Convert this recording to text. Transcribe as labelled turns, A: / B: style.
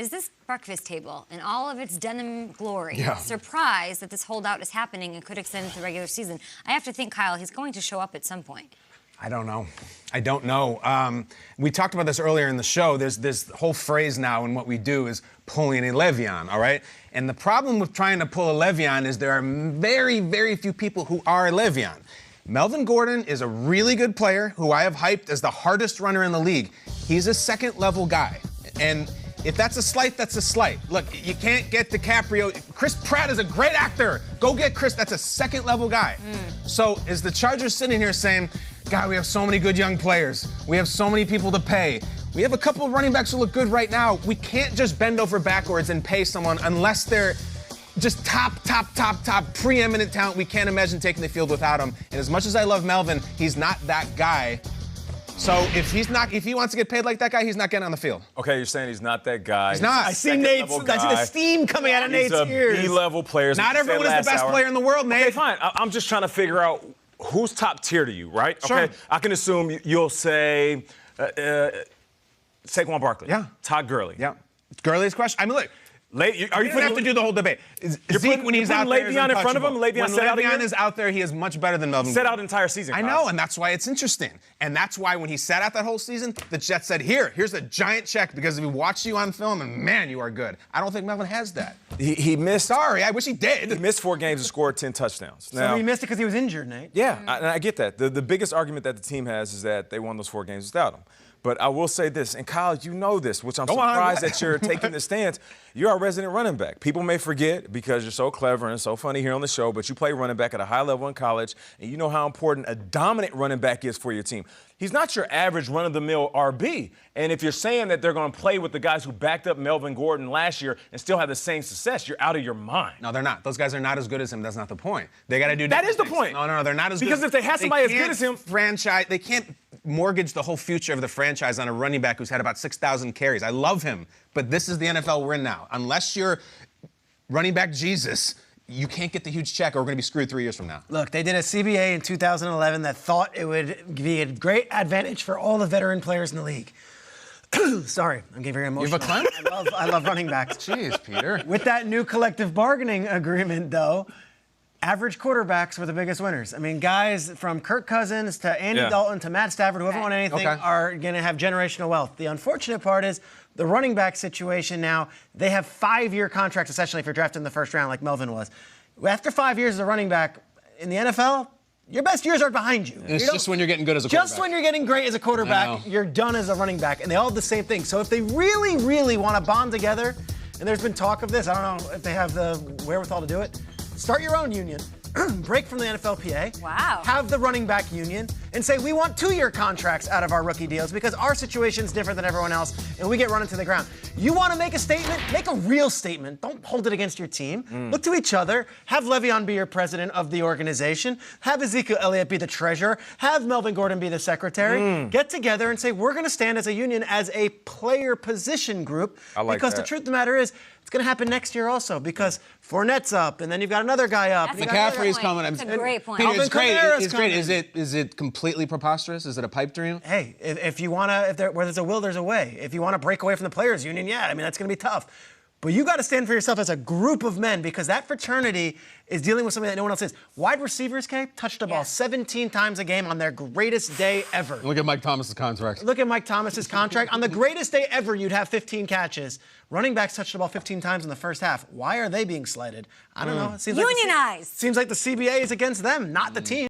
A: is this breakfast table, in all of its denim glory,
B: Yeah.
A: surprised that this holdout is happening and could extend into the regular season? I have to think, Kyle, he's going to show up at some point.
B: I don't know. I don't know. We talked about this earlier in the show. There's this whole phrase now in what we do is pulling a Le'Veon, all right? And the problem with trying to pull a Le'Veon is there are very, very few people who are a Le'Veon. Melvin Gordon is a really good player who I have hyped as the hardest runner in the league. He's a second-level guy. And if that's a slight, that's a slight. Look, you can't get DiCaprio. Chris Pratt is a great actor. Go get Chris. That's a second-level guy. So is the Chargers sitting here saying, God, we have so many good young players. We have so many people to pay. We have a couple of running backs who look good right now. We can't just bend over backwards and pay someone unless they're just top, preeminent talent. We can't imagine taking the field without him. And as much as I love Melvin, he's not that guy. So if he wants to get paid like that guy, he's not getting on the field.
C: Okay, you're saying he's not that guy.
B: He's not.
D: I see the steam coming out of Nate's ears.
C: He's a B-level player.
B: Not everyone is the best player in the world, Nate.
C: Okay, fine. I'm just trying to figure out who's top tier to you, right?
B: Sure.
C: Okay, I can assume you'll say Saquon Barkley.
B: Yeah.
C: Todd Gurley.
B: Yeah. Gurley's question. I mean, look.
C: Are you
B: don't have to do the whole debate.
C: Zeke,
B: when he's out there, is
C: Le'Veon in front of him?
B: untouchable.
C: Le'Veon
B: When
C: set out again?
B: Le'Veon is out there, he is much better than Melvin.
C: Set out entire season.
B: I know, and that's why it's interesting. And that's why when he sat out that whole season, the Jets said, here's a giant check because we watched you on film, and man, you are good. I don't think Melvin has that.
C: He missed.
B: Sorry, I wish he did.
C: He missed 4 games and scored 10 touchdowns.
D: So he missed it because he was injured, Nate.
C: Yeah, I get that. The biggest argument that the team has is that they won those 4 games without him. But I will say this, and Kyle, you know this, which I'm surprised that you're taking the stance. You're our resident running back. People may forget because you're so clever and so funny here on the show, but you play running back at a high level in college, and you know how important a dominant running back is for your team. He's not your average run-of-the-mill RB. And if you're saying that they're going to play with the guys who backed up Melvin Gordon last year and still have the same success, you're out of your mind.
B: No, they're not. Those guys are not as good as him. That's not the point. They got to do
C: That is the
B: things.
C: point.
B: No, they're not as good.
C: Because if they had somebody as good as him.
B: They can't mortgage the whole future of the franchise on a running back who's had about 6,000 carries. I love him, but this is the NFL we're in now. Unless you're running back Jesus, you can't get the huge check or we're going to be screwed 3 years from now.
D: Look, they did a CBA in 2011 that thought it would be a great advantage for all the veteran players in the league. Sorry, I'm getting very emotional.
B: You have a clown?
D: I love running backs.
B: Jeez, Peter.
D: With that new collective bargaining agreement, though, average quarterbacks were the biggest winners. I mean, guys from Kirk Cousins to Andy Dalton to Matt Stafford, whoever won anything, are going to have generational wealth. The unfortunate part is the running back situation now, they have 5-year contracts, essentially, if you're drafted in the first round like Melvin was. After 5 years as a running back in the NFL, your best years are behind you.
B: It's just when you're getting good as a quarterback.
D: Just when you're getting great as a quarterback, you're done as a running back. And they all have the same thing. So if they really, really want to bond together, and there's been talk of this, I don't know if they have the wherewithal to do it, start your own union. Break from the NFLPA.
A: Wow.
D: Have the running back union and say we want 2-year contracts out of our rookie deals because our situation's different than everyone else and we get run into the ground. You want to make a statement? Make a real statement. Don't hold it against your team. Look to each other. Have Le'Veon be your president of the organization. Have Ezekiel Elliott be the treasurer. Have Melvin Gordon be the secretary. Get together and say we're going to stand as a union, as a player position group.
C: I like
D: because
C: that.
D: the truth of the matter is, it's going to happen next year also because Fournette's up, and then you've got another guy up.
A: That's
B: McCaffrey's coming.
A: That's a great point.
B: Peter, it's great. It's great.
D: coming.
B: Is it completely preposterous? Is it a pipe dream?
D: Hey, if you want to, where there's a will, there's a way. If you want to break away from the players' union, yeah, I mean, that's going to be tough. But you got to stand for yourself as a group of men because that fraternity is dealing with something that no one else is. Wide receivers, Kay, touched the ball 17 times a game on their greatest day ever.
B: Look at Mike Thomas's contract.
D: Look at Mike Thomas's contract. On the greatest day ever, you'd have 15 catches. Running backs touched the ball 15 times in the first half. Why are they being slighted? I don't know. It seems
A: Unionized.
D: Seems like the CBA is against them, not the team.